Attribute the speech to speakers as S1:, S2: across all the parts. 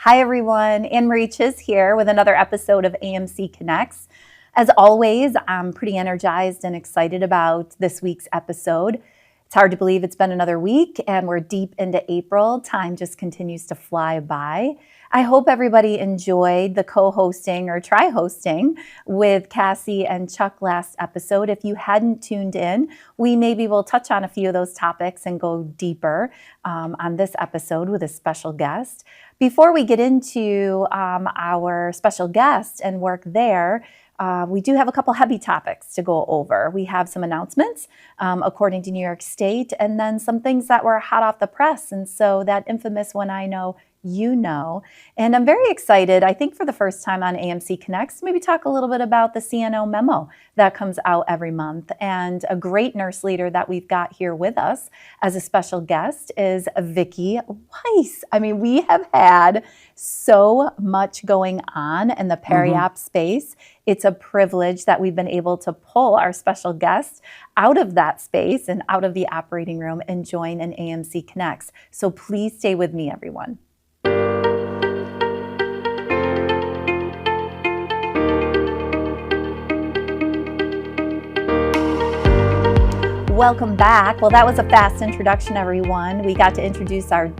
S1: Hi everyone, AnneMarie Czyz here with another episode of AMC Connects. As always, I'm pretty energized and excited about this week's episode. It's hard to believe it's been another week and we're deep into April. Time just continues to fly by. I hope everybody enjoyed the co-hosting or tri-hosting with Cassie and Chuck last episode. If you hadn't tuned in, we maybe will touch on a few of those topics and go deeper on this episode with a special guest. Before we get into our special guest and work there, we do have a couple heavy topics to go over. We have some announcements according to New York State, and then some things that were hot off the press. And so that infamous "when I know, you know." And I'm very excited, I think for the first time on AMC Connects, maybe talk a little bit about the CNO memo that comes out every month. And a great nurse leader that we've got here with us as a special guest is Vicki Weiss. I mean, we have had so much going on in the peri-op space. It's a privilege that we've been able to pull our special guest out of that space and out of the operating room and join an AMC Connects. So please stay with me, everyone. Welcome back. Well, that was a fast introduction, everyone. We got to introduce our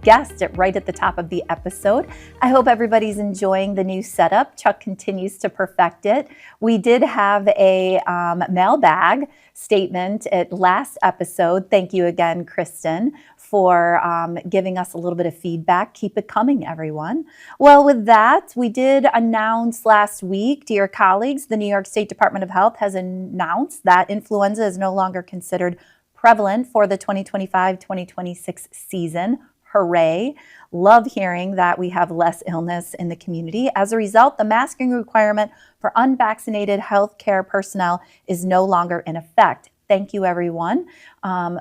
S1: guest right at the top of the episode. I hope everybody's enjoying the new setup. Chuck continues to perfect it. We did have a mailbag statement at last episode. Thank you again, Kristen, for giving us a little bit of feedback. Keep it coming, everyone. Well, with that, we did announce last week, dear colleagues, the New York State Department of Health has announced that influenza is no longer considered prevalent for the 2025-2026 season. Hooray. Love hearing that we have less illness in the community. As a result, the masking requirement for unvaccinated healthcare personnel is no longer in effect. Thank you, everyone,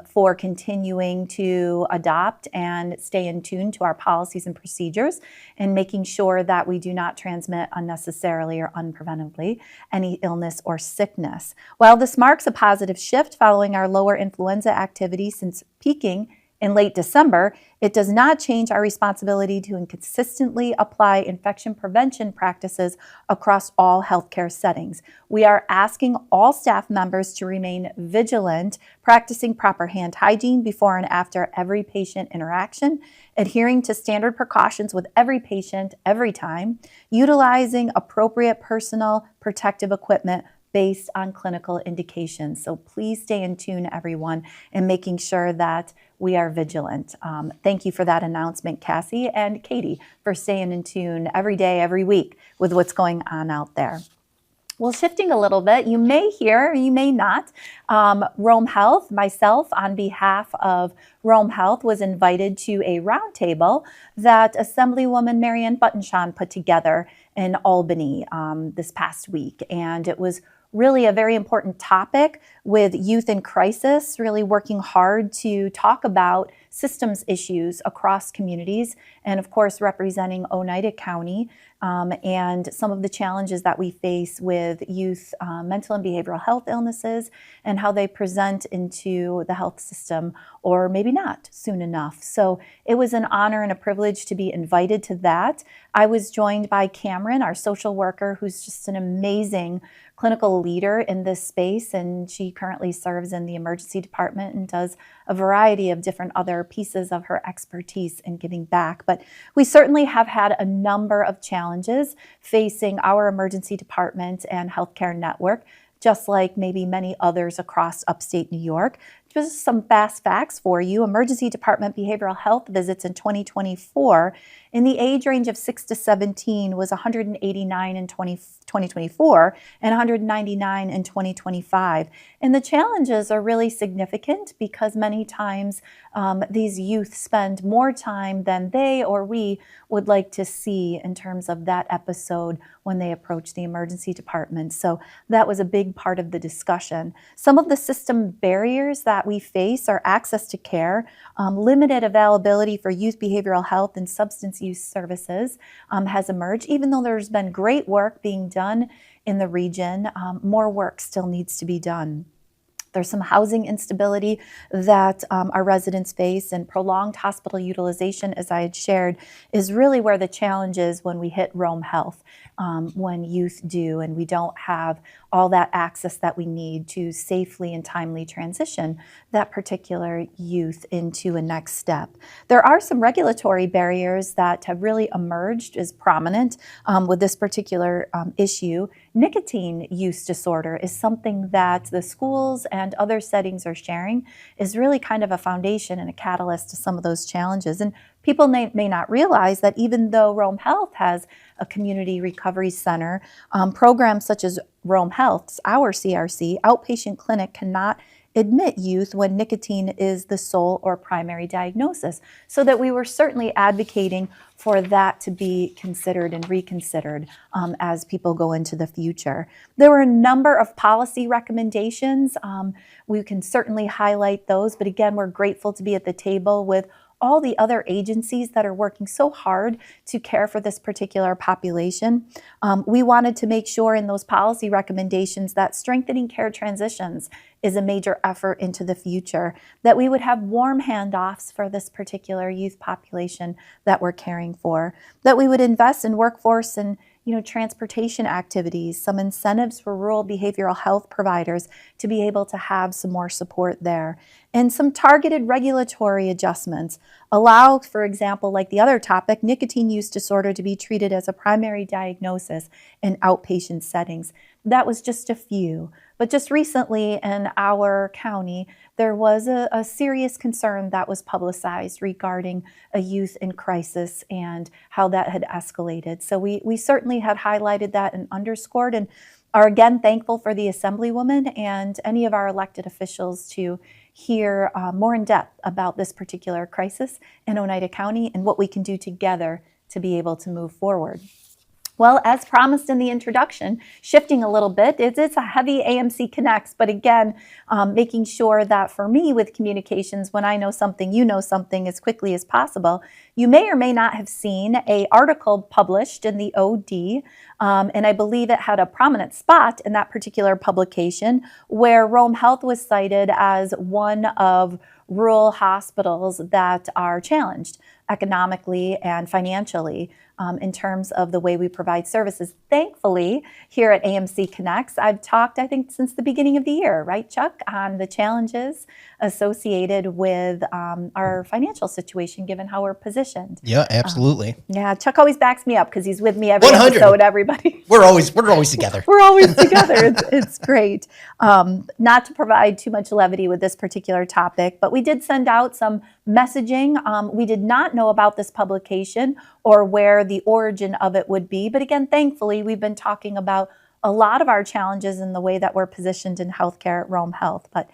S1: for continuing to adopt and stay in tune to our policies and procedures and making sure that we do not transmit unnecessarily or unpreventably any illness or sickness. While this marks a positive shift following our lower influenza activity since peaking in late December, it does not change our responsibility to consistently apply infection prevention practices across all healthcare settings. We are asking all staff members to remain vigilant, practicing proper hand hygiene before and after every patient interaction, adhering to standard precautions with every patient every time, utilizing appropriate personal protective equipment based on clinical indications. So please stay in tune, everyone, and making sure that we are vigilant. Thank you for that announcement, Cassie and Katie, for staying in tune every day, every week with what's going on out there. Well, shifting a little bit, you may hear, or you may not, Rome Health, myself, on behalf of Rome Health, was invited to a roundtable that Assemblywoman Marianne Buttonshaw put together in Albany this past week. And it was really a very important topic with youth in crisis, really working hard to talk about systems issues across communities, and of course representing Oneida County and some of the challenges that we face with youth mental and behavioral health illnesses and how they present into the health system, or maybe not soon enough. So it was an honor and a privilege to be invited to that. I was joined by Cameron, our social worker, who's just an amazing clinical leader in this space, and she currently serves in the emergency department and does a variety of different other pieces of her expertise in giving back. But we certainly have had a number of challenges facing our emergency department and healthcare network, just like maybe many others across upstate New York. Just some fast facts for you. Emergency department behavioral health visits in 2024 in the age range of 6 to 17 was 189 in 2024 and 199 in 2025. And the challenges are really significant because many times these youth spend more time than they or we would like to see in terms of that episode when they approach the emergency department. So that was a big part of the discussion. Some of the system barriers that we face are access to care, limited availability for youth behavioral health and substance use services has emerged. Even though there's been great work being done in the region, more work still needs to be done. There's some housing instability that our residents face, and prolonged hospital utilization, as I had shared, is really where the challenge is when we hit Rome Health, when youth do, and we don't have all that access that we need to safely and timely transition that particular youth into a next step. There are some regulatory barriers that have really emerged as prominent with this particular issue. Nicotine use disorder is something that the schools and other settings are sharing is really kind of a foundation and a catalyst to some of those challenges. And people may not realize that even though Rome Health has a community recovery center, programs such as Rome Health's, our CRC, outpatient clinic cannot admit youth when nicotine is the sole or primary diagnosis, so that we were certainly advocating for that to be considered and reconsidered as people go into the future. There were a number of policy recommendations. We can certainly highlight those, but again, we're grateful to be at the table with all the other agencies that are working so hard to care for this particular population. We wanted to make sure in those policy recommendations that strengthening care transitions is a major effort into the future, that we would have warm handoffs for this particular youth population that we're caring for, that we would invest in workforce and transportation activities, some incentives for rural behavioral health providers to be able to have some more support there, and some targeted regulatory adjustments. Allow, for example, like the other topic, nicotine use disorder to be treated as a primary diagnosis in outpatient settings. That was just a few. But just recently in our county, there was a serious concern that was publicized regarding a youth in crisis and how that had escalated. So we certainly had highlighted that and underscored, and are again thankful for the Assemblywoman and any of our elected officials to hear more in depth about this particular crisis in Oneida County and what we can do together to be able to move forward. Well, as promised in the introduction, shifting a little bit, it's a heavy AMC Connects, but again, making sure that for me with communications, when I know something, you know something as quickly as possible. You may or may not have seen an article published in the OD, and I believe it had a prominent spot in that particular publication where Rome Health was cited as one of rural hospitals that are challenged economically and financially in terms of the way we provide services. Thankfully, here at AMC Connects, I've talked, I think, since the beginning of the year, right, Chuck, on the challenges associated with our financial situation, given how we're positioned.
S2: Yeah, absolutely.
S1: Yeah, Chuck always backs me up because he's with me every
S2: 100.
S1: episode, everybody.
S2: We're always together.
S1: We're always together. It's great. Not to provide too much levity with this particular topic, but we did send out some messaging. We did not know about this publication or where the origin of it would be. But again, thankfully, we've been talking about a lot of our challenges in the way that we're positioned in healthcare at Rome Health. But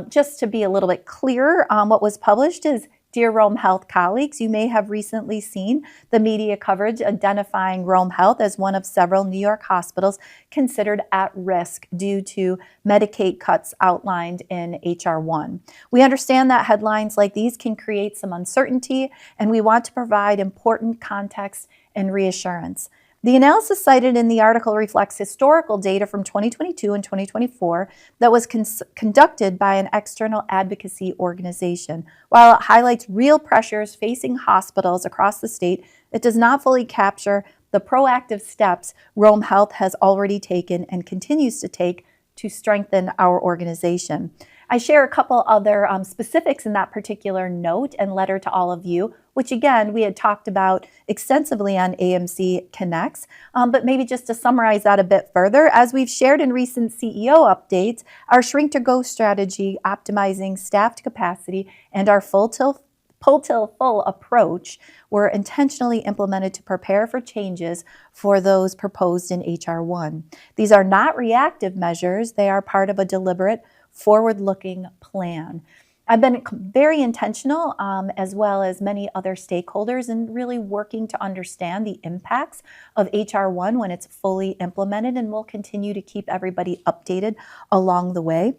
S1: just to be a little bit clearer, what was published is, Dear Rome Health colleagues, you may have recently seen the media coverage identifying Rome Health as one of several New York hospitals considered at risk due to Medicaid cuts outlined in H.R. 1. We understand that headlines like these can create some uncertainty, and we want to provide important context and reassurance. The analysis cited in the article reflects historical data from 2022 and 2024 that was conducted by an external advocacy organization. While it highlights real pressures facing hospitals across the state, it does not fully capture the proactive steps Rome Health has already taken and continues to take to strengthen our organization. I share a couple other specifics in that particular note and letter to all of you, which again, we had talked about extensively on AMC Connects, but maybe just to summarize that a bit further, as we've shared in recent CEO updates, our shrink to go strategy, optimizing staffed capacity, and our pull till full approach were intentionally implemented to prepare for changes for those proposed in H.R. 1. These are not reactive measures. They are part of a deliberate, forward-looking plan. I've been very intentional, as well as many other stakeholders, in really working to understand the impacts of H.R. 1 when it's fully implemented, and we'll continue to keep everybody updated along the way.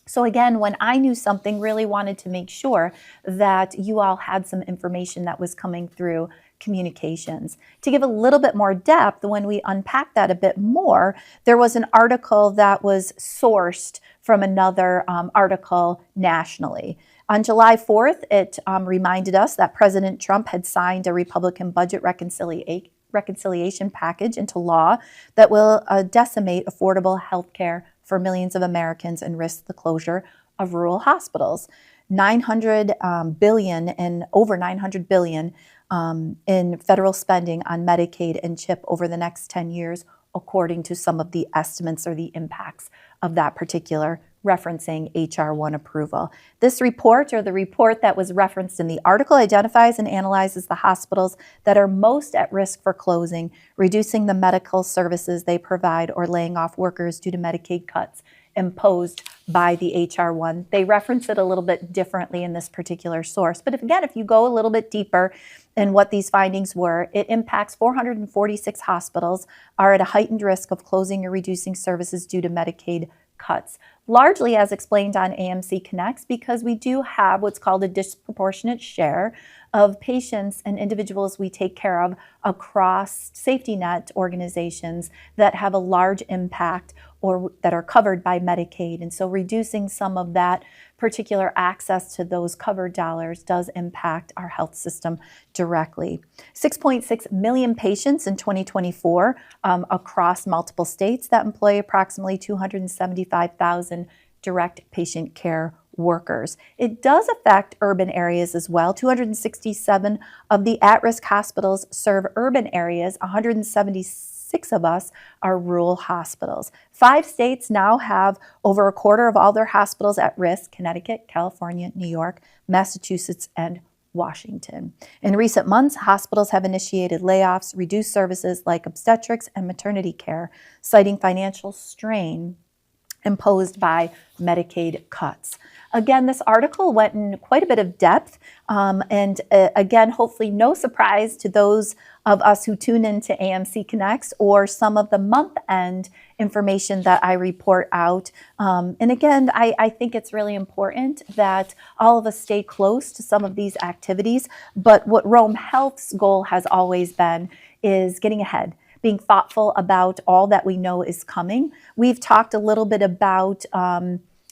S1: So again, when I knew something, really wanted to make sure that you all had some information that was coming through communications. To give a little bit more depth, when we unpack that a bit more, there was an article that was sourced from another article nationally. On July 4th, it reminded us that President Trump had signed a Republican budget reconciliation package into law that will decimate affordable health care for millions of Americans and risk the closure of rural hospitals. $900 billion and over $900 billion in federal spending on Medicaid and CHIP over the next 10 years, according to some of the estimates or the impacts of that particular referencing H.R. 1 approval. This report, or the report that was referenced in the article, identifies and analyzes the hospitals that are most at risk for closing, reducing the medical services they provide, or laying off workers due to Medicaid cuts imposed by the H.R. 1. They reference it a little bit differently in this particular source. But if you go a little bit deeper in what these findings were, it impacts 446 hospitals are at a heightened risk of closing or reducing services due to Medicaid cuts, largely as explained on AMC Connects, because we do have what's called a disproportionate share of patients and individuals we take care of across safety net organizations that have a large impact or that are covered by Medicaid. And so reducing some of that particular access to those covered dollars does impact our health system directly. 6.6 million patients in 2024 across multiple states that employ approximately 275,000 direct patient care workers. It does affect urban areas as well. 267 of the at-risk hospitals serve urban areas. 176 of us are rural hospitals. 5 states now have over a quarter of all their hospitals at risk: Connecticut, California, New York, Massachusetts, and Washington. In recent months, hospitals have initiated layoffs, reduced services like obstetrics and maternity care, citing financial strain imposed by Medicaid cuts. Again, this article went in quite a bit of depth, and again, hopefully no surprise to those of us who tune into AMC Connects or some of the month-end information that I report out. And again, I think it's really important that all of us stay close to some of these activities, but what Rome Health's goal has always been is getting ahead, being thoughtful about all that we know is coming. We've talked a little bit about,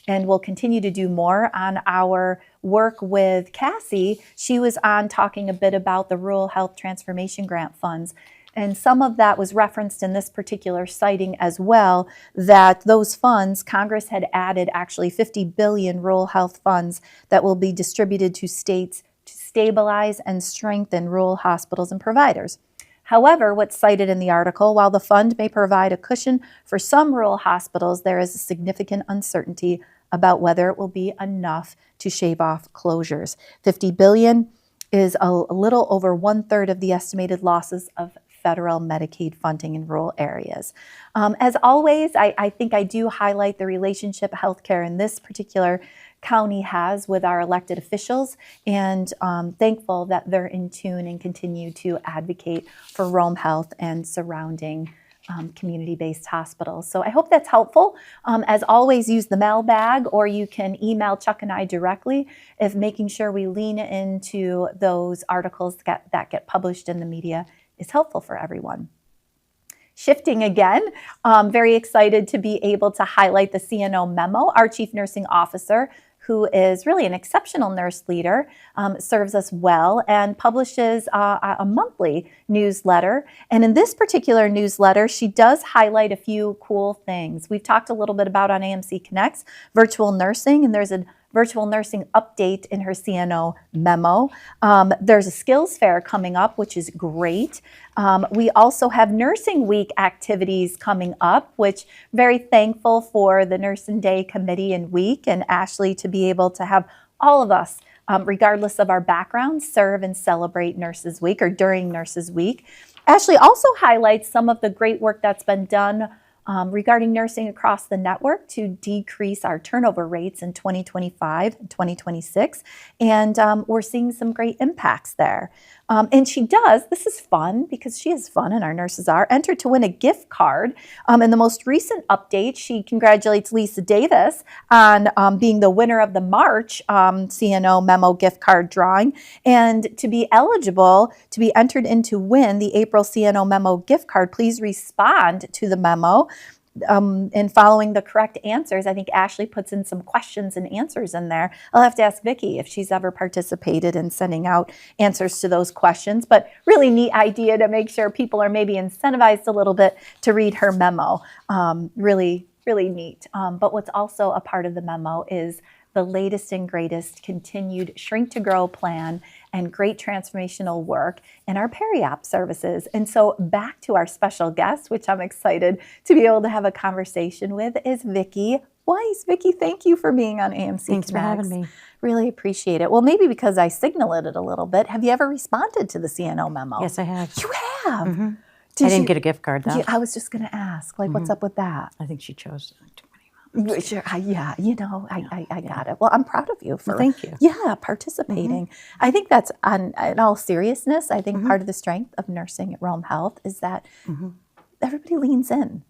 S1: and we'll continue to do more on our work with Cassie. She was on talking a bit about the Rural Health Transformation Grant funds. And some of that was referenced in this particular citing as well, that those funds, Congress had added actually 50 billion rural health funds that will be distributed to states to stabilize and strengthen rural hospitals and providers. However, what's cited in the article, while the fund may provide a cushion for some rural hospitals, there is a significant uncertainty about whether it will be enough to shave off closures. $50 billion is a little over 1/3 of the estimated losses of federal Medicaid funding in rural areas. As always, I think I do highlight the relationship healthcare in this particular county has with our elected officials, and thankful that they're in tune and continue to advocate for Rome Health and surrounding community-based hospitals. So I hope that's helpful. As always, use the mailbag, or you can email Chuck and I directly if making sure we lean into those articles that get published in the media is helpful for everyone. Shifting again, very excited to be able to highlight the CNO memo. Our Chief Nursing Officer, who is really an exceptional nurse leader, serves us well and publishes a monthly newsletter. And in this particular newsletter, she does highlight a few cool things. We've talked a little bit about on AMC Connects, virtual nursing, and there's a virtual nursing update in her CNO memo. There's a skills fair coming up, which is great. We also have Nursing Week activities coming up, which very thankful for the Nursing Day Committee and Week and Ashley to be able to have all of us, regardless of our background, serve and celebrate Nurses Week or during Nurses Week. Ashley also highlights some of the great work that's been done regarding nursing across the network to decrease our turnover rates in 2025 and 2026. And we're seeing some great impacts there. And she does, this is fun because she is fun and our nurses are, entered to win a gift card. In the most recent update, she congratulates Lisa Davis on being the winner of the March CNO memo gift card drawing, and to be eligible to be entered in to win the April CNO memo gift card, please respond to the memo. And following the correct answers, I think Ashley puts in some questions and answers in there. I'll have to ask Vicki if she's ever participated in sending out answers to those questions, but really neat idea to make sure people are maybe incentivized a little bit to read her memo. Really, really neat. But what's also a part of the memo is the latest and greatest continued shrink to grow plan and great transformational work in our peri-op services. And so back to our special guest, which I'm excited to be able to have a conversation with, is Vicki Weiss. Vicki, thank you for being on AMC Connects.
S3: Thanks for having me.
S1: Really appreciate it. Well, maybe because I signaled it a little bit, have you ever responded to the CNO memo?
S3: Yes, I have.
S1: You have?
S3: Mm-hmm. I didn't get a gift card, though.
S1: I was just going to ask, like, what's up with that?
S3: I think she chose too many.
S1: Sure, I got it. Well, I'm proud of you for
S3: thank you.
S1: Yeah, participating. I think that's in all seriousness. I think part of the strength of nursing at Rome Health is that everybody leans in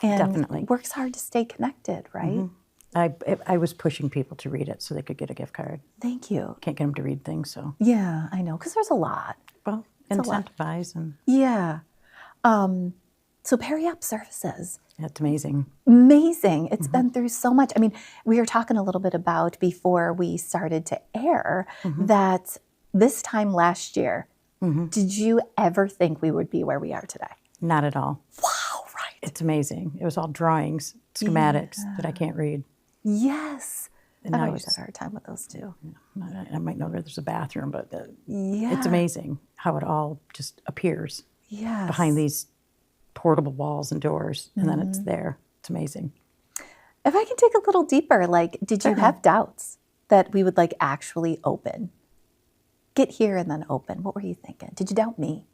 S1: and
S3: Definitely
S1: works hard to stay connected, right?
S3: I was pushing people to read it so they could get a gift card.
S1: Thank you.
S3: Can't get them to read things, so
S1: Yeah, I know, because there's a lot.
S3: well, incentivize and
S1: Yeah. So peri-op services.
S3: that's amazing.
S1: Amazing. It's been through so much. I mean, we were talking a little bit about before we started to air that this time last year, did you ever think we would be where we are today?
S3: Not at all.
S1: Wow, right.
S3: It's amazing. It was all drawings, schematics that I can't read.
S1: Yes.
S3: And
S1: I
S3: now
S1: always
S3: you
S1: have a hard time with those too.
S3: I might know where there's a bathroom, but
S1: Yeah.
S3: it's amazing how it all just appears
S1: Yes.
S3: behind these portable walls and doors, and then it's there. It's amazing.
S1: If I can dig a little deeper, like, did you have doubts that we would like actually open? Get here and then open. What were you thinking? Did you doubt me?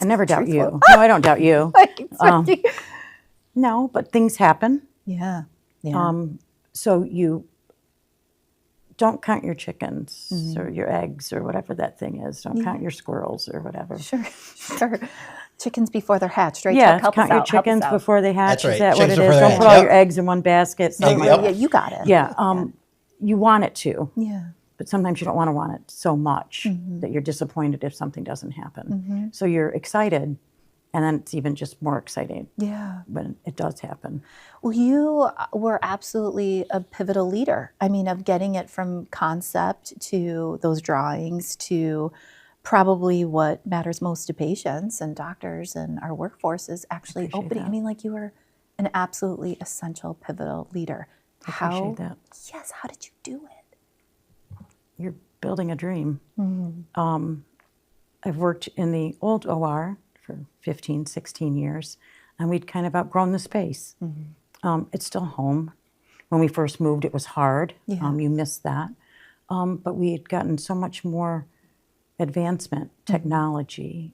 S3: I never doubt you.
S1: truthful.
S3: No, I don't doubt you. No, but things happen.
S1: Yeah. Yeah.
S3: So you don't count your chickens or your eggs or whatever that thing is. Don't count your squirrels or whatever.
S1: Sure. Chickens before they're hatched, right?
S3: Yeah,
S1: Help us
S3: count your
S1: out, help us
S3: chickens
S1: out.
S3: before they hatch.
S2: That's right.
S3: Is that
S2: Chickens
S3: what it
S2: before
S3: is?
S2: they
S3: Don't
S2: hatch.
S3: put all
S2: Yep.
S3: your eggs in one basket.
S2: Yep.
S1: Yeah, you got it.
S3: Yeah, you want it to,
S1: Yeah.
S3: but sometimes you don't want it so much that you're disappointed if something doesn't happen. So you're excited, and then it's even just more exciting
S1: Yeah.
S3: when it does happen.
S1: Well, you were absolutely a pivotal leader. I mean, of getting it from concept to those drawings to probably what matters most to patients and doctors and our workforce is actually
S3: appreciate
S1: opening.
S3: that.
S1: I mean, like, you were an absolutely essential, pivotal leader.
S3: I appreciate that.
S1: Yes, how did you do it?
S3: You're building a dream. I've worked in the old OR for 15, 16 years, and we'd kind of outgrown the space. It's still home. When we first moved, it was hard.
S1: Yeah.
S3: You miss that. But we had gotten so much more advancement, technology,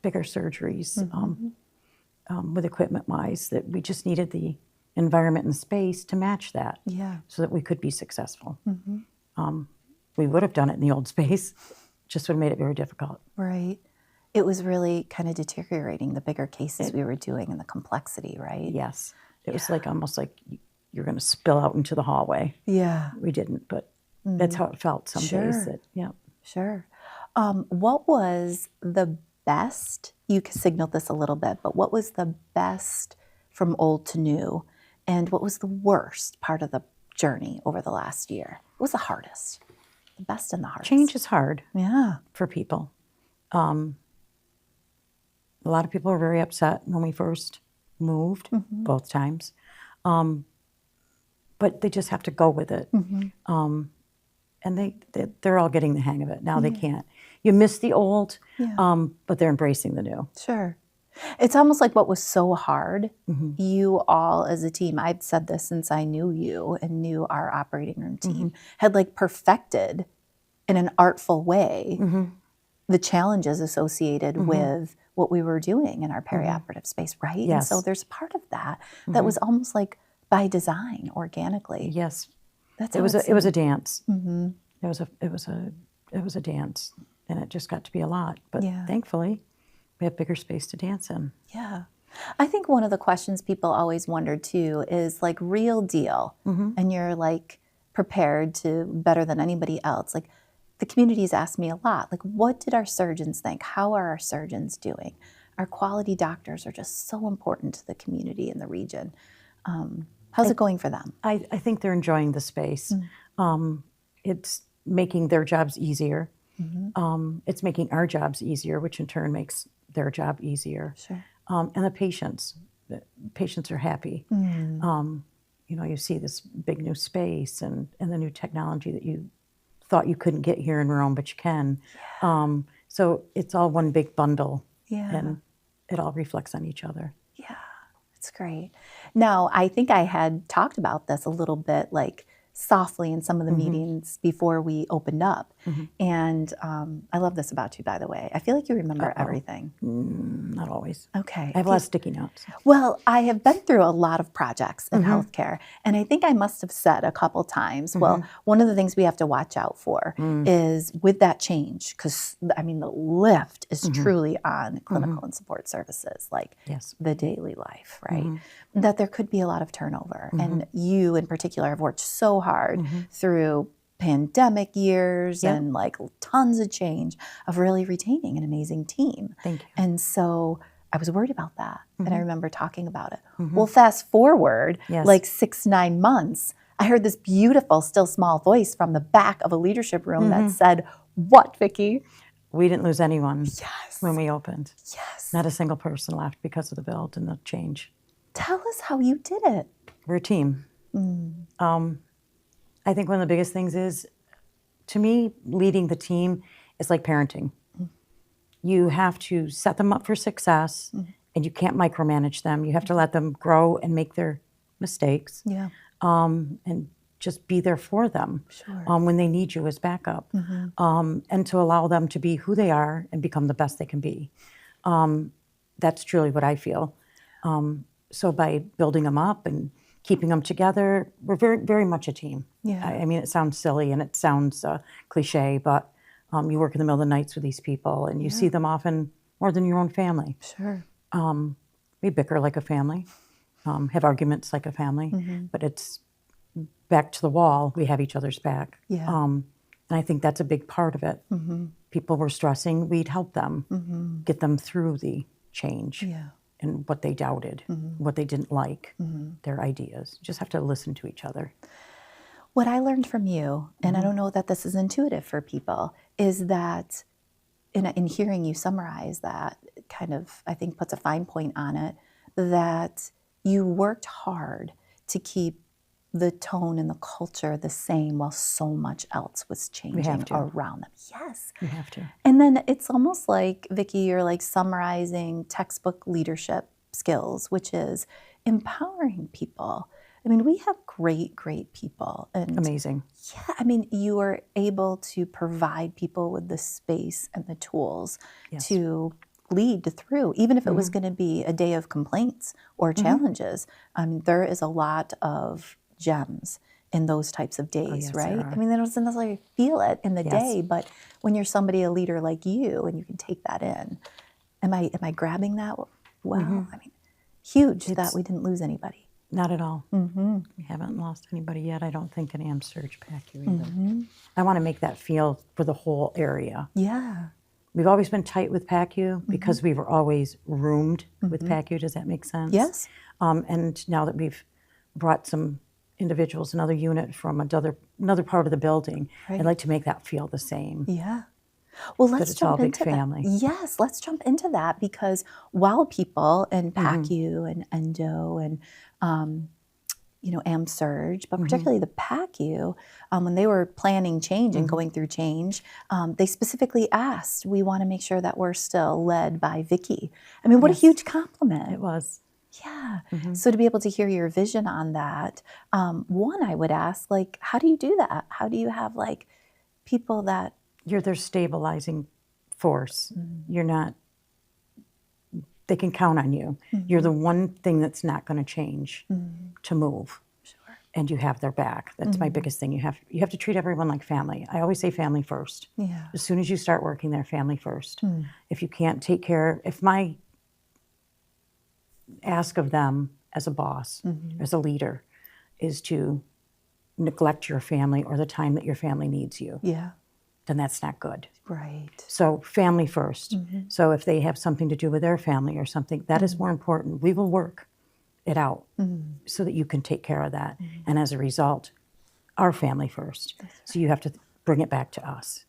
S3: bigger surgeries with equipment-wise, that we just needed the environment and space to match that
S1: Yeah.
S3: so that we could be successful. We would have done it in the old space, just would have made it very difficult.
S1: Right. It was really kind of deteriorating the bigger cases we were doing and the complexity, right?
S3: Yes. It was like almost like you're going to spill out into the hallway.
S1: Yeah.
S3: We didn't, but that's how it felt some days.
S1: Sure.
S3: Yeah.
S1: Sure. What was the best, you signaled this a little bit, but what was the best from old to new? And what was the worst part of the journey over the last year? What was the hardest? The best and the hardest?
S3: Change is hard
S1: Yeah.
S3: for people. A lot of people were very upset when we first moved, both times. But they just have to go with it. And they're all getting the hang of it. Now they can't. You miss the old, but they're embracing the new.
S1: Sure. It's almost like what was so hard, you all as a team, I've said this since I knew you and knew our operating room team, had like perfected in an artful way the challenges associated with what we were doing in our perioperative space, right?
S3: Yes.
S1: And so there's a part of that that was almost like by design, organically.
S3: Yes.
S1: That's
S3: It
S1: how
S3: was
S1: it's-
S3: a dance. It was a dance. and it just got to be a lot. But
S1: Yeah.
S3: thankfully, we have bigger space to dance in.
S1: Yeah. I think one of the questions people always wonder too is like real deal. And you're like prepared to better than anybody else. Like the community's asked me a lot, like what did our surgeons think? How are our surgeons doing? Our quality doctors are just so important to the community and the region. How's it going for them?
S3: I think they're enjoying the space. It's making their jobs easier. It's making our jobs easier, which in turn makes their job easier.
S1: Sure.
S3: And the patients are happy. You know, you see this big new space and the new technology that you thought you couldn't get here in Rome, but you can. So it's all one big bundle, and it all reflects on each other.
S1: Yeah, it's great. Now, I think I had talked about this a little bit, like softly in some of the meetings before we opened up. And I love this about you, by the way. I feel like you remember everything.
S3: Not always.
S1: Okay.
S3: I have a lot of sticky notes.
S1: Well, I have been through a lot of projects in healthcare, and I think I must have said a couple times, well, one of the things we have to watch out for is with that change, because, I mean, the lift is truly on clinical and support services, like the daily life, right? That there could be a lot of turnover. And you in particular have worked so hard through pandemic years and like tons of change of really retaining an amazing team.
S3: Thank you.
S1: And so I was worried about that. And I remember talking about it. Well, fast forward like 6-9 months, I heard this beautiful, still small voice from the back of a leadership room that said, what, Vicki?
S3: We didn't lose anyone when we opened.
S1: Yes.
S3: Not a single person left because of the build and the change.
S1: Tell us how you did it.
S3: We're a team. I think one of the biggest things is, to me, leading the team is like parenting. You have to set them up for success, and you can't micromanage them. You have to let them grow and make their mistakes, and just be there for them when they need you as backup, and to allow them to be who they are and become the best they can be. That's truly what I feel. So by building them up and keeping them together, we're very, very much a team. I mean, it sounds silly and it sounds cliche, but you work in the middle of the nights with these people, and you see them often more than your own family.
S1: Sure.
S3: We bicker like a family, have arguments like a family, but it's back to the wall. We have each other's back. And I think that's a big part of it. People were stressing, we'd help them, get them through the change. And what they doubted, what they didn't like, their ideas. You just have to listen to each other.
S1: What I learned from you, and I don't know that this is intuitive for people, is that in hearing you summarize that, kind of, I think, puts a fine point on it, that you worked hard to keep the tone and the culture the same while so much else was changing around them. Yes.
S3: We have to.
S1: And then it's almost like, Vicki, you're like summarizing textbook leadership skills, which is empowering people. I mean, we have great, great people. And
S3: amazing.
S1: Yeah, I mean, you are able to provide people with the space and the tools to lead through, even if it was going to be a day of complaints or challenges. There is a lot of gems in those types of days, right? I mean, they don't necessarily feel it in the day, but when you're somebody, a leader like you, and you can take that in. Am I grabbing that? Well, I mean, huge that we didn't lose anybody.
S3: Not at all. We haven't lost anybody yet. I don't think an AmSurge PACU either. I want to make that feel for the whole area.
S1: Yeah.
S3: We've always been tight with PACU because we were always roomed with PACU. Does that make sense?
S1: Yes.
S3: And now that we've brought some individuals, another unit from another part of the building, I'd like to make that feel the same.
S1: Yeah. Well, let's jump into
S3: family.
S1: that. Yes, let's jump into that, because while people in PACU and Endo and AmSurge, but particularly the PACU, when they were planning change and going through change, they specifically asked, we want to make sure that we're still led by Vicki. I mean, what a huge compliment.
S3: It was.
S1: Yeah. So to be able to hear your vision on that, one, I would ask, like, how do you do that? How do you have, like, people that...
S3: You're their stabilizing force. You're not... they can count on you. Mm-hmm. You're the one thing that's not going to change to move.
S1: Sure.
S3: and you have their back. That's my biggest thing. You have to treat everyone like family. I always say family first.
S1: Yeah.
S3: As soon as you start working there, family first. If you can't take care, if my ask of them as a boss, as a leader, is to neglect your family or the time that your family needs you,
S1: Yeah.
S3: then that's not good.
S1: Right.
S3: So family first. So if they have something to do with their family or something, that is more important. We will work it out so that you can take care of that. And as a result, our family first. So you have to bring it back to us.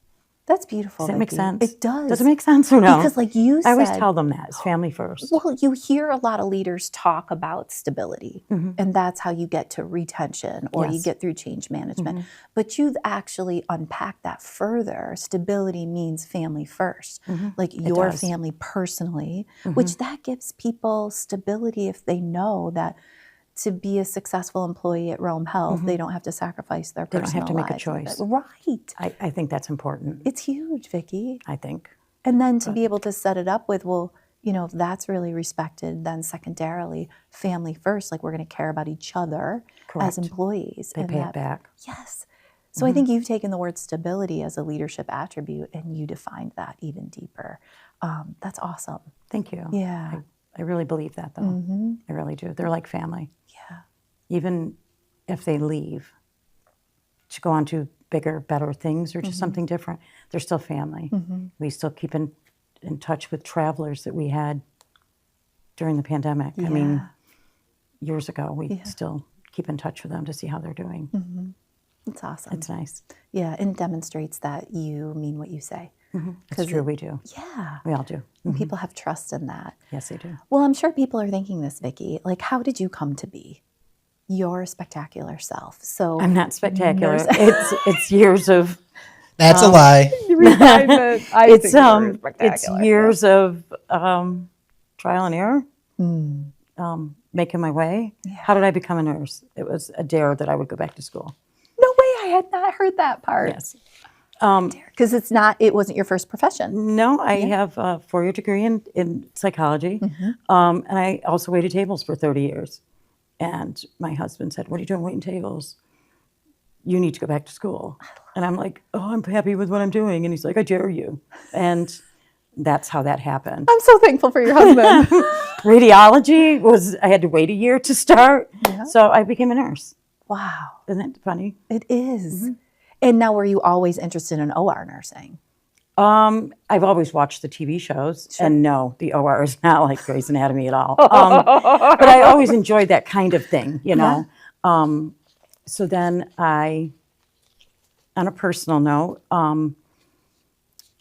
S1: That's beautiful.
S3: Does that make
S1: Vicki.
S3: sense?
S1: It does.
S3: Does it make sense or no?
S1: Because like you said,
S3: I always tell them that, it's family first.
S1: well, you hear a lot of leaders talk about stability, and that's how you get to retention or you
S3: Yes.
S1: get through change management. But you've actually unpacked that further. Stability means family first, like your
S3: does.
S1: family personally, which that gives people stability if they know that to be a successful employee at Rome Health, they don't have to sacrifice their
S3: They don't
S1: personal
S3: have to make a
S1: lives.
S3: choice.
S1: Right.
S3: I think that's important,
S1: It's huge, Vicki.
S3: I think.
S1: And then to be able to set it up with, well, you know, if that's really respected, then secondarily, family first, like we're going to care about each other as
S3: Correct.
S1: employees.
S3: They
S1: and
S3: pay
S1: that-
S3: it back.
S1: Yes. So I think you've taken the word stability as a leadership attribute and you defined that even deeper. That's awesome.
S3: Thank you.
S1: Yeah.
S3: I really believe that, though. I really do. They're like family.
S1: Yeah.
S3: Even if they leave to go on to bigger, better things or just something different, they're still family. We still keep in touch with travelers that we had during the pandemic. I mean, years ago, we still keep in touch with them to see how they're doing.
S1: It's awesome.
S3: It's nice.
S1: Yeah. And demonstrates that you mean what you say.
S3: It's true, we do.
S1: Yeah.
S3: We all do.
S1: And people have trust in that.
S3: Yes, they do.
S1: Well, I'm sure people are thinking this, Vicki. Like, how did you come to be your spectacular self? So
S3: I'm not spectacular. It's years of
S2: That's a lie.
S3: it's years of trial and error, making my way. How did I become a nurse? It was a dare that I would go back to school.
S1: No way, I had not heard that part.
S3: Yes.
S1: Because it wasn't your first profession.
S3: No, I have a 4-year degree in psychology, and I also waited tables for 30 years. And my husband said, "What are you doing waiting tables? You need to go back to school." And I'm like, "Oh, I'm happy with what I'm doing." And he's like, "I dare you." And that's how that happened.
S1: I'm so thankful for your husband.
S3: Radiology I had to wait a year to start. So I became a nurse.
S1: Wow.
S3: Isn't that funny?
S1: It is. And now, were you always interested in OR nursing?
S3: I've always watched the TV shows, and no, the OR is not like Grey's Anatomy at all. But I always enjoyed that kind of thing, you know. So then on a personal note,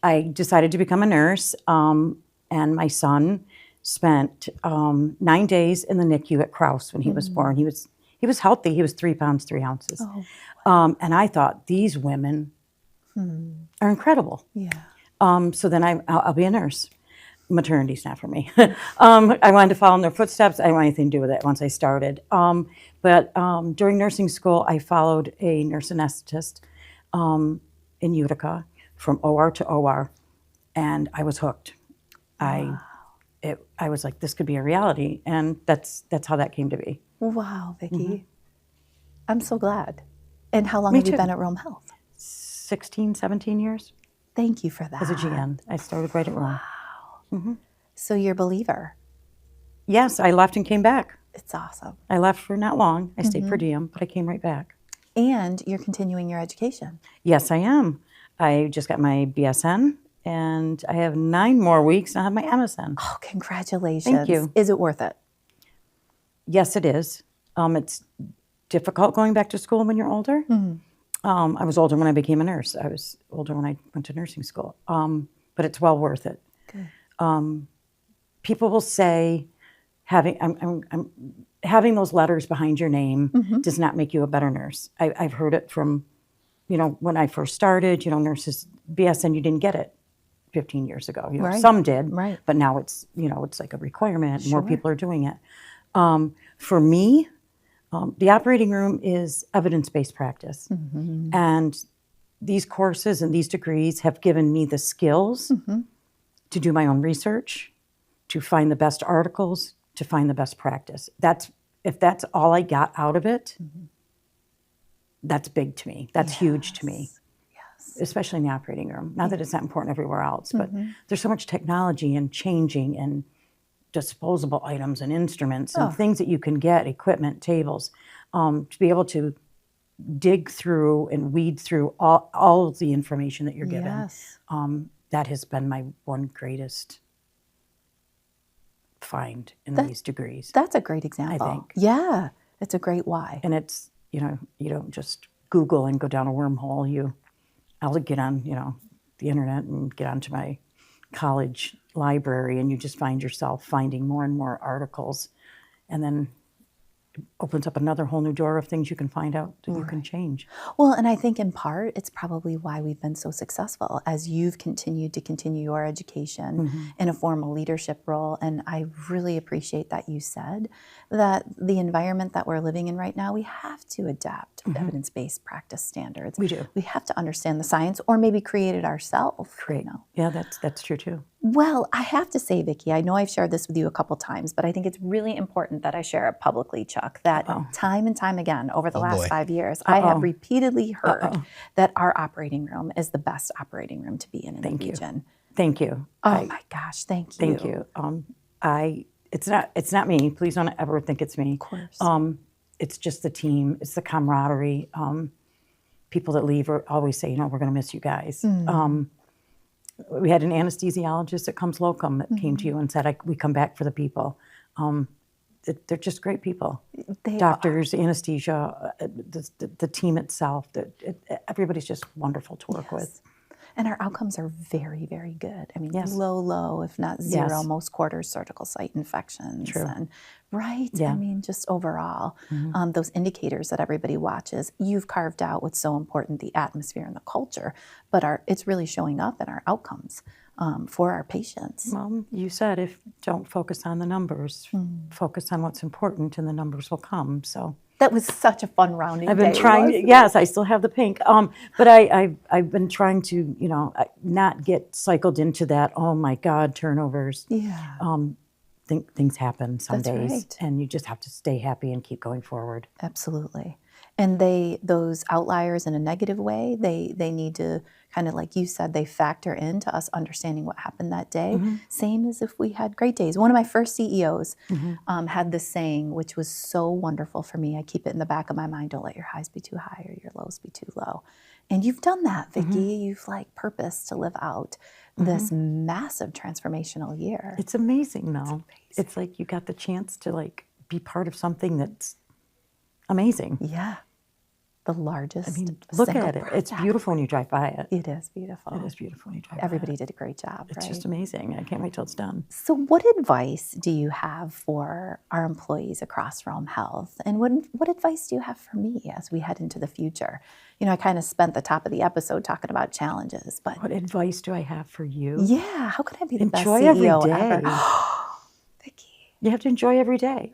S3: I decided to become a nurse, and my son spent 9 days in the NICU at Crouse when he was born. He was healthy. He was 3 pounds 3 ounces. And I thought, these women are incredible.
S1: Yeah.
S3: So then I'll be a nurse. Maternity's not for me. I wanted to follow in their footsteps. I didn't want anything to do with it once I started. But during nursing school, I followed a nurse anesthetist in Utica from OR to OR, and I was hooked. I was like, this could be a reality, and that's how that came to be.
S1: Wow, Vicki. I'm so glad. And how long have you been at Rome Health?
S3: 16, 17 years
S1: Thank you for that.
S3: as a GN. I started right at Rome.
S1: So you're a believer.
S3: Yes, I left and came back.
S1: It's awesome.
S3: I left for not long. I stayed per diem, but I came right back.
S1: And you're continuing your education.
S3: Yes, I am. I just got my BSN, and I have 9 more weeks, and I have my MSN.
S1: Oh, congratulations.
S3: Thank you.
S1: Is it worth it?
S3: Yes, it is. It's difficult going back to school when you're older. I was older when I became a nurse. I was older when I went to nursing school. But it's well worth it.
S1: Good.
S3: People will say having those letters behind your name does not make you a better nurse. I've heard it from, when I first started, nurses, BSN, you didn't get it 15 years ago.
S1: Right.
S3: Some did,
S1: Right.
S3: but now it's, it's like a requirement. More people are doing it. For me, the operating room is evidence-based practice. And these courses and these degrees have given me the skills to do my own research, to find the best articles, to find the best practice. If that's all I got out of it, that's big to me. That's huge to me,
S1: Yes.
S3: especially in the operating room. Not that it's not important everywhere else, but there's so much technology and changing and disposable items and instruments and things that you can get, equipment, tables, to be able to dig through and weed through all of the information that you're given.
S1: Yes.
S3: That has been my one greatest find in these degrees.
S1: That's a great example.
S3: I think.
S1: Yeah, it's a great why.
S3: And it's, you know, you don't just Google and go down a wormhole. I'll get on, you know, the internet and get onto my college library, and you just find yourself finding more and more articles, and then it opens up another whole new door of things you can find out that you can change.
S1: Well, and I think in part, it's probably why we've been so successful as you've continued to continue your education in a formal leadership role. And I really appreciate that you said that the environment that we're living in right now, we have to adapt evidence-based practice standards.
S3: We do.
S1: We have to understand the science, or maybe create it ourselves.
S3: Great. Yeah, that's true too.
S1: Well, I have to say, Vicki, I know I've shared this with you a couple times, but I think it's really important that I share it publicly, Chuck, that time and time again over the last 5 years, I have repeatedly heard that our operating room is the best operating room to be in the region.
S3: Thank you.
S1: Oh my gosh, thank you.
S3: Thank you. It's not me. Please don't ever think it's me.
S1: Of course.
S3: It's just the team. It's the camaraderie. People that leave always say, you know, we're going to miss you guys. We had an anesthesiologist that comes locum that came to you and said, we come back for the people. They're just great people. Doctors, anesthesia, the team itself, everybody's just wonderful to work with.
S1: And our outcomes are very, very good. I mean, low, if not zero, most quarters surgical site infections.
S3: True.
S1: And, right?
S3: Yeah.
S1: I mean, just overall, those indicators that everybody watches, you've carved out what's so important, the atmosphere and the culture, but it's really showing up in our outcomes for our patients.
S3: Well, you said don't focus on the numbers, focus on what's important, and the numbers will come. So
S1: that was such a fun rounding.
S3: I've been
S1: day,
S3: trying. Yes, I still have the pink. But I've been trying to, you know, not get cycled into that. Oh my God, turnovers.
S1: Yeah.
S3: Things happen some days,
S1: right.
S3: and you just have to stay happy and keep going forward.
S1: Absolutely. And those outliers in a negative way, they need to kind of, like you said, they factor into us understanding what happened that day. Same as if we had great days. One of my first CEOs had this saying, which was so wonderful for me. I keep it in the back of my mind: don't let your highs be too high or your lows be too low. And you've done that, Vicki. You've purposed to live out this massive transformational year.
S3: It's amazing, though. It's like you got the chance to be part of something that's amazing.
S1: Yeah. The largest.
S3: I mean, look at it.
S1: project.
S3: It's beautiful when you drive by it.
S1: It is beautiful.
S3: It is beautiful when you drive
S1: Everybody
S3: by it.
S1: did a great job,
S3: It's
S1: right?
S3: just amazing. I can't wait till it's done.
S1: So what advice do you have for our employees across Realm Health? And what advice do you have for me as we head into the future? You know, I kind of spent the top of the episode talking about challenges, but
S3: What advice do I have for you?
S1: yeah, how can I be the best
S3: Enjoy every
S1: CEO
S3: day.
S1: ever? Vicki.
S3: You have to enjoy every day.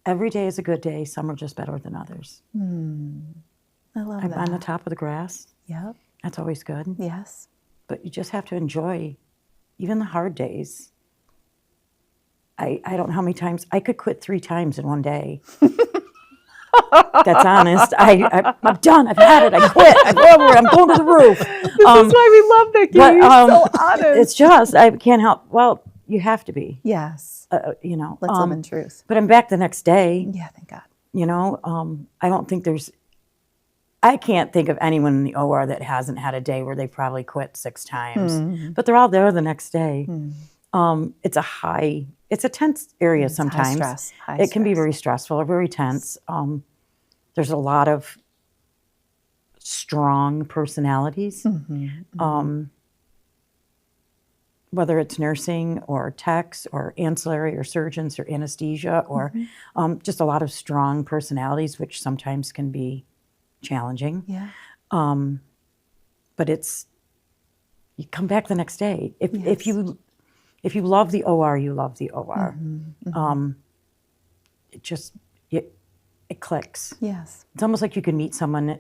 S3: Every day is a good day. Some are just better than others.
S1: I love
S3: I'm
S1: that.
S3: on the top of the grass.
S1: Yep.
S3: That's always good.
S1: Yes.
S3: But you just have to enjoy even the hard days. I don't know how many times. I could quit 3 times in one day. That's honest. I'm done. I've had it. I quit. I'm over it. I'm going to the roof.
S1: This is why we love Vicki.
S3: But,
S1: You're so honest.
S3: It's just, I can't help. Well, you have to be.
S1: Yes.
S3: You know.
S1: Let's live in truth.
S3: But I'm back the next day.
S1: Yeah, thank God.
S3: You know, I can't think of anyone in the OR that hasn't had a day where they probably quit 6 times, but they're all there the next day. It's a tense area sometimes.
S1: High stress.
S3: It can be very stressful or very tense. There's a lot of strong personalities, whether it's nursing or techs or ancillary or surgeons or anesthesia or just a lot of strong personalities, which sometimes can be challenging.
S1: Yeah.
S3: But you come back the next day. If you love the OR, you love the OR. It clicks.
S1: Yes.
S3: It's almost like you can meet someone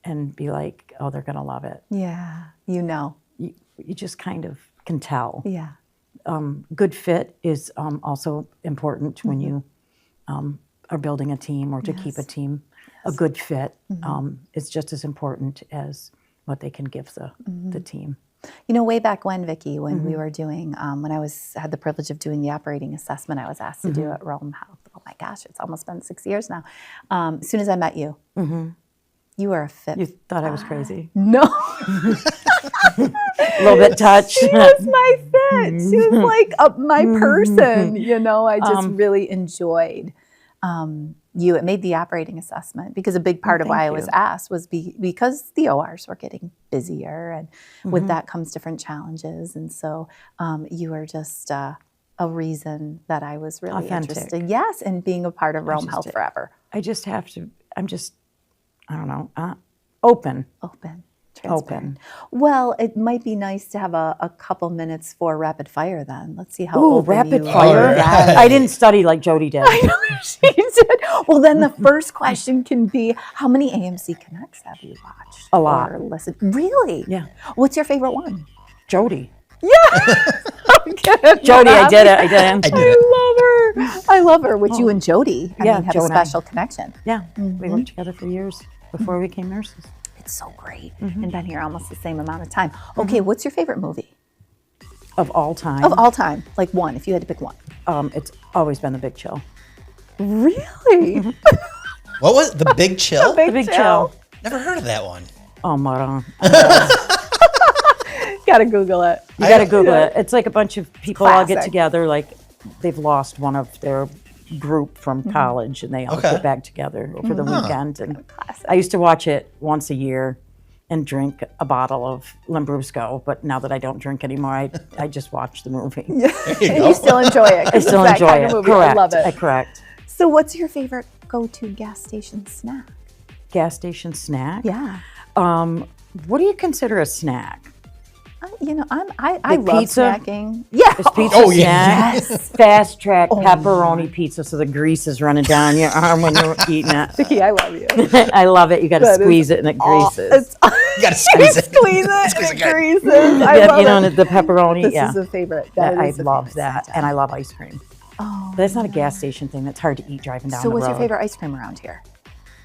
S3: and be like, oh, they're going to love it.
S1: Yeah. You know.
S3: You just kind of can tell.
S1: Yeah.
S3: Good fit is also important when you are building a team or to keep a team. a good fit is just as important as what they can give the team.
S1: You know, way back when, Vicki, when we were doing, when I had the privilege of doing the operating assessment I was asked to do at Rome Health. Oh my gosh, it's almost been 6 years now. As soon as I met you, you were a fit.
S3: You thought I was crazy?
S1: No.
S3: A little bit touched.
S1: She was my fit. She was like my person, you know. I just really enjoyed you. It made the operating assessment, because a big part of why I was asked was because the ORs were getting busier, and with that comes different challenges. And so you were just a reason that I was really interested. Yes, in being a part of Rome Health forever.
S3: I just have to, I don't know, open.
S1: Transparent. Well, it might be nice to have a couple minutes for rapid fire then. Let's see how open
S3: rapid
S1: you
S3: fire?
S1: are.
S3: Right. I didn't study like Jody did.
S1: I know she did. Well, then the first question can be, how many AMC Connects have you watched?
S3: A lot.
S1: Or listened? Really?
S3: Yeah.
S1: What's your favorite one?
S3: Jody.
S1: Yeah.
S3: Jody, I did it.
S1: I love her. With you and Jody, I mean, have
S3: Joe
S1: a
S3: and I.
S1: special connection.
S3: Yeah, we worked together for years before we became nurses.
S1: It's so great. And been here almost the same amount of time. Okay, what's your favorite movie?
S3: Of all time.
S1: Of all time. Like one, if you had to pick one.
S3: It's always been The Big Chill.
S1: Really?
S2: What was The Big Chill?
S3: The Big Chill.
S2: Never heard of that one.
S3: Oh, Maran.
S1: Gotta Google it.
S3: You gotta Google it. It's like a bunch of people all get
S1: Classic.
S3: together, like they've lost one of their group from college, and they all get back together over the weekend. And I used to watch it once a year and drink a bottle of Lambrusco, but now that I don't drink anymore, I just watch the movie.
S1: And you still enjoy it.
S3: I still enjoy it.
S1: Movie.
S3: Correct.
S1: I love it.
S3: Correct.
S1: So what's your favorite go-to gas station snack?
S3: Gas station snack?
S1: Yeah.
S3: What do you consider a snack?
S1: You know, I
S3: Like
S1: love
S3: pizza?
S1: snacking. Yeah.
S3: Is pizza
S2: Oh,
S3: a
S2: yeah.
S3: snack? Fast track pepperoni pizza, so the grease is running down your arm when you're eating it.
S1: Vicki, I love you.
S3: I love it. You got to squeeze it and it greases.
S2: You gotta squeeze it.
S1: Squeeze it.
S2: Squeeze
S1: It
S2: it good.
S1: greases. I
S3: Yeah,
S1: love
S3: you know,
S1: it.
S3: the pepperoni.
S1: This
S3: Yeah,
S1: is a favorite.
S3: I
S1: is a
S3: love
S1: favorite
S3: that,
S1: snack.
S3: and I love ice cream.
S1: Oh.
S3: But it's not a gas station thing. That's hard to eat driving down
S1: So
S3: the road.
S1: what's your favorite ice cream around here?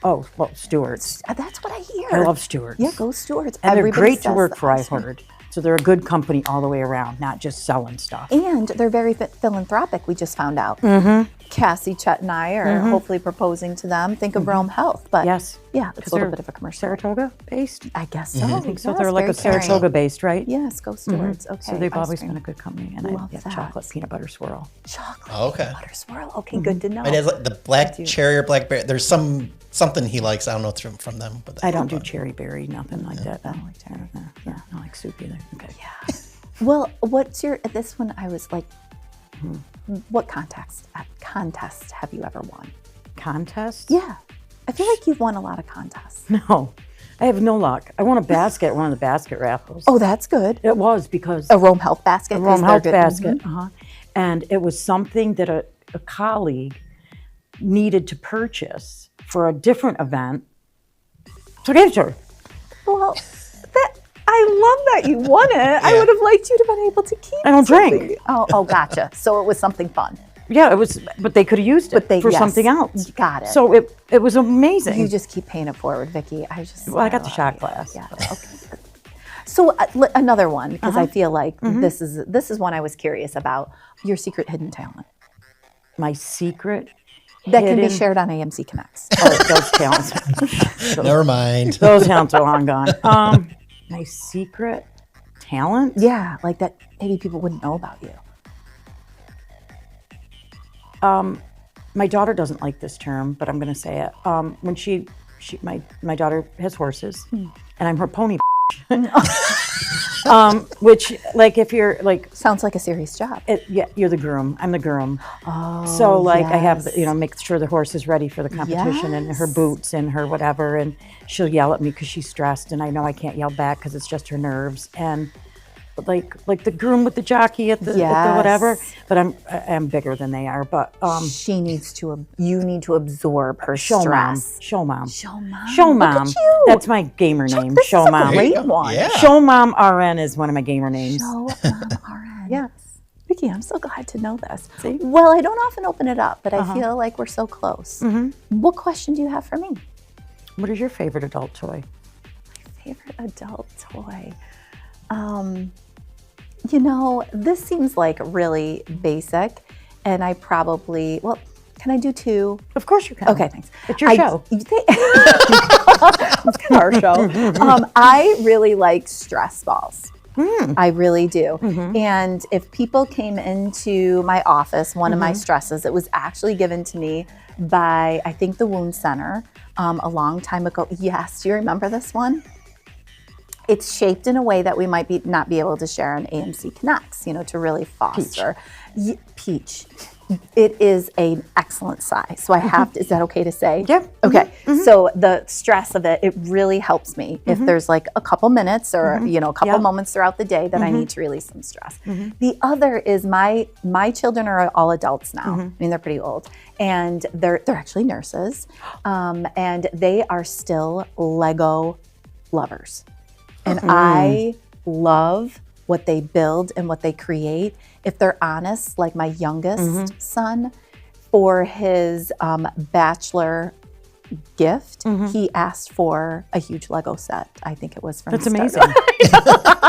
S3: Oh, well, Stewart's.
S1: That's what I hear.
S3: I love Stewart's.
S1: Yeah, go Stewart's.
S3: And they're
S1: Everybody
S3: great to
S1: says
S3: work
S1: the
S3: for, I've
S1: ice cream.
S3: heard. So they're a good company all the way around, not just selling stuff.
S1: And they're very philanthropic, we just found out. Cassie, Chet, and I are hopefully proposing to them. Think of Rome Health. But
S3: Yes.
S1: yeah, it's a little bit of a commercial.
S3: Saratoga based?
S1: I guess so.
S3: I think so.
S1: Yes,
S3: They're like
S1: very
S3: a
S1: caring.
S3: Saratoga based, right?
S1: Yes, go Stewart's. Okay.
S3: So they've
S1: ice
S3: always
S1: cream.
S3: been a good company. And
S1: Love
S3: I have
S1: that.
S3: chocolate peanut butter swirl.
S1: Chocolate.
S2: Oh, okay.
S1: Butter swirl. Okay, good to know.
S2: It has like the black cherry or blackberry. There's something he likes. I don't know if it's from them. But
S3: I don't do cherry berry, nothing like that. I don't like cherry. Yeah, I don't like soup either. Okay.
S1: Yeah. Well, what's your, this one I was like, what contest have you ever won?
S3: Contest?
S1: Yeah. I feel like you've won a lot of contests.
S3: No, I have no luck. I won a basket at one of the basket raffles.
S1: Oh, that's good.
S3: It was because
S1: A Rome Health basket.
S3: a
S1: 'cause
S3: Rome
S1: they're
S3: Health
S1: good.
S3: basket. And it was something that a colleague needed to purchase for a different event. So I gave it to her.
S1: Well, I love that you won it. I would have liked you to have been able to keep
S3: I don't
S1: something.
S3: drink.
S1: Oh, gotcha. So it was something fun.
S3: Yeah, it was, but they could have used it for
S1: yes,
S3: something else.
S1: got it.
S3: So it was amazing.
S1: You just keep paying it forward, Vicki. I
S3: got the
S1: love
S3: shot
S1: you.
S3: glass.
S1: Yeah. Okay. So another one, because I feel like this is one I was curious about. Your secret hidden talent
S3: My secret
S1: that can be
S3: hidden-
S1: shared on AMC Connects.
S3: Oh, those talents.
S2: Never mind.
S3: Those talents are long gone. My secret talent?
S1: Yeah, like that maybe people wouldn't know about you.
S3: My daughter doesn't like this term, but I'm going to say it. When my daughter has horses, and I'm her pony. Which, like, if you're like,
S1: Sounds like a serious job.
S3: yeah, you're the groom. I'm the groom.
S1: Oh,
S3: So, like, I have,
S1: yes.
S3: make sure the horse is ready for the competition and her
S1: Yes.
S3: boots and her whatever. And she'll yell at me because she's stressed, and I know I can't yell back because it's just her nerves. And like the groom with the jockey at the whatever.
S1: Yes.
S3: But I'm bigger than they are. But
S1: She needs to. You need to absorb her
S3: show mom,
S1: stress.
S3: show mom,
S1: Show mom.
S3: show
S1: Look
S3: mom.
S1: at you.
S3: That's my gamer name.
S1: This
S3: Show
S1: is a
S3: mom.
S1: great
S2: There you go.
S1: one.
S2: Yeah.
S3: Show mom RN is one of my gamer names.
S1: Show mom RN.
S3: Yes.
S1: Vicki, I'm so glad to know this.
S3: See?
S1: Well, I don't often open it up, but I feel like we're so close.
S3: Mm-hmm.
S1: What question do you have for me?
S3: What is your favorite adult toy?
S1: Favorite adult toy? You know, this seems like really basic, and I probably, well, can I do two?
S3: Of course you can.
S1: Okay, thanks.
S3: It's your show.
S1: It's kind of our show. I really like stress balls. I really do. And if people came into my office, one of my stresses, it was actually given to me by, I think, the Wound Center a long time ago. Yes, do you remember this one? It's shaped in a way that we might not be able to share on AMC Connects, you know, to really foster. Peach. It is an excellent size. So I have to, is that okay to say?
S3: Yeah.
S1: Okay. So the stress of it really helps me if there's like a couple minutes or, you know, a couple moments throughout the day that I need to release some stress. The other is my children are all adults now. I mean, they're pretty old. And they're actually nurses. And they are still Lego lovers. And I love what they build and what they create. If they're honest, like my youngest son, for his bachelor gift, he asked for a huge Lego set. I think it was from
S3: That's amazing.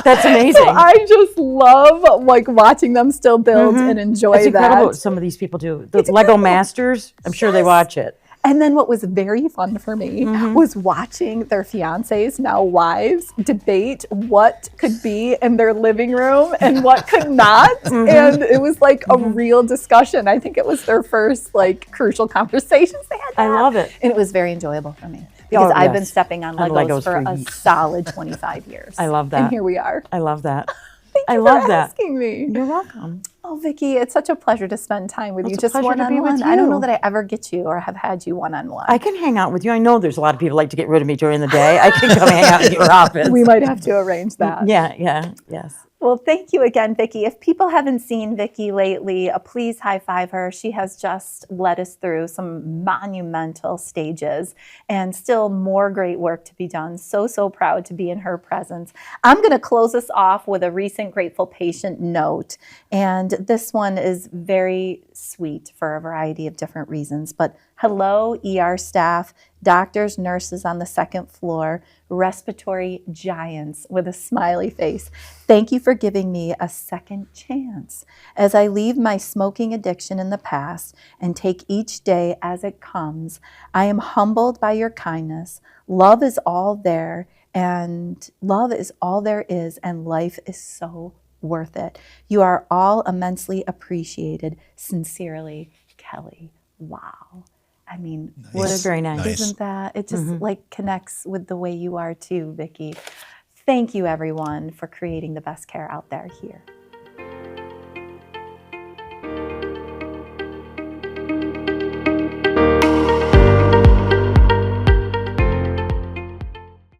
S3: That's amazing.
S1: So I just love like watching them still build and enjoy
S3: It's incredible
S1: that.
S3: what some of these people do. The Lego Masters, I'm sure they watch it.
S1: And then what was very fun for me was watching their fiancés, now wives, debate what could be in their living room and what could not. And it was like a real discussion. I think it was their first like crucial conversations they had to have.
S3: I love it.
S1: And it was very enjoyable for me because I've been stepping on Legos,
S3: Legos
S1: for
S3: for
S1: a solid 25 years.
S3: I love that.
S1: And here we are.
S3: I love that.
S1: Thank
S3: I
S1: you
S3: love
S1: for
S3: that.
S1: asking me.
S3: You're welcome.
S1: Oh, Vicki, it's such a pleasure to spend time with you.
S3: It's a
S1: Just
S3: pleasure to be
S1: one-on-one.
S3: with
S1: I don't know
S3: you.
S1: that I ever get you or have had you one-on-one.
S3: I can hang out with you. I know there's a lot of people like to get rid of me during the day. I can come hang out in your office.
S1: We might have to arrange that.
S3: Yes.
S1: Well, thank you again, Vicki. If people haven't seen Vicki lately, please high five her. She has just led us through some monumental stages and still more great work to be done. So proud to be in her presence. I'm going to close us off with a recent grateful patient note. And this one is very sweet for a variety of different reasons. But hello, ER staff, doctors, nurses on the second floor, respiratory giants with a smiley face. Thank you for giving me a second chance. As I leave my smoking addiction in the past and take each day as it comes, I am humbled by your kindness. Love is all there, and love is all there is, and life is so worth it. You are all immensely appreciated. Sincerely, Kelly. Wow. I mean,
S3: What a very nice.
S1: isn't that? It just like connects with the way you are too, Vicki. Thank you, everyone, for creating the best care out there here.